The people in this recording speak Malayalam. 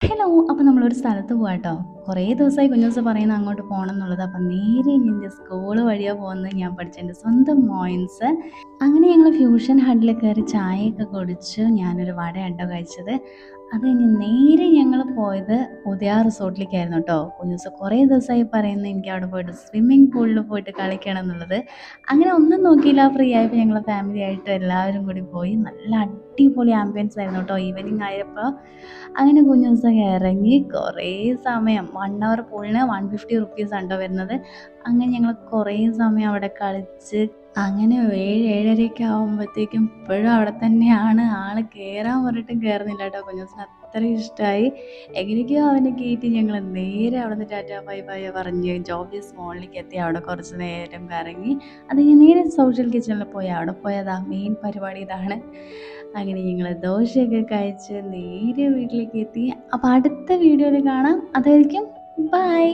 ഹലോ! അപ്പോൾ നമ്മളൊരു സ്ഥലത്ത് പോവാട്ടോ. കുറേ ദിവസമായി കുഞ്ഞൂസ് പറയുന്നു അങ്ങോട്ട് പോണം എന്നുള്ളത്. അപ്പം നേരെ എൻ്റെ സ്കൂള് വഴിയാ പോകുന്നത്. ഞാൻ പഠിച്ച എൻ്റെ സ്വന്തം മോയിൻസ്. അങ്ങനെ ഞങ്ങൾ ഫ്യൂഷൻ ഹട്ടിൽ കയറി ചായയൊക്കെ കുടിച്ച് ഞാനൊരു വടയാട്ടോ കഴിച്ചത്. അത് കഴിഞ്ഞ് നേരെ ഞങ്ങൾ പോയത് ഉദയ റിസോർട്ടിലേക്കായിരുന്നു കേട്ടോ. കുഞ്ഞൂസ് കുറേ ദിവസമായി പറയുന്നു എനിക്ക് അവിടെ പോയിട്ട് സ്വിമ്മിംഗ് പൂളിൽ പോയിട്ട് കളിക്കണം എന്നുള്ളത്. അങ്ങനെ ഒന്നും നോക്കിയില്ല, ഫ്രീ ആയപ്പോൾ ഞങ്ങൾ ഫാമിലി ആയിട്ട് എല്ലാവരും കൂടി പോയി. നല്ല അടിപൊളി ആംബിയൻസ് ആയിരുന്നു കേട്ടോ. ഈവനിങ് ആയപ്പോൾ അങ്ങനെ കുഞ്ഞൂസൊക്കെ ഇറങ്ങി കുറേ സമയം 1 അവർ പൂളിന് 150 റുപ്പീസ് ആട്ടോ വരുന്നത്. അങ്ങനെ ഞങ്ങൾ കുറേ സമയം അവിടെ കളിച്ച് അങ്ങനെ 7, 7:30 ആകുമ്പോഴത്തേക്കും ഇപ്പോഴും അവിടെ തന്നെയാണ്. ആള് കയറാൻ പറഞ്ഞിട്ടും കയറുന്നില്ല കേട്ടോ. കുഞ്ഞൂസിന് അത്രയും ഇഷ്ടമായി. എങ്ങനെയൊക്കെയോ അവനെ കയറ്റി ഞങ്ങൾ നേരെ അവിടെ നിന്ന് ടാറ്റ ബൈ ബൈ പറഞ്ഞ് ജോബീസ് മോളിലേക്ക് എത്തി. അവിടെ കുറച്ച് നേരം കറങ്ങി അത് കഴിഞ്ഞ് നേരെ സോഷ്യൽ കിച്ചണിൽ പോയി. അവിടെ പോയതാ മെയിൻ പരിപാടി ഇതാണ്. അങ്ങനെ ഞങ്ങൾ ദോശയൊക്കെ കഴിച്ച് നേരെ വീട്ടിലേക്ക് എത്തി. അപ്പോൾ അടുത്ത വീഡിയോയിൽ കാണാം. അതായിരിക്കും ബൈ.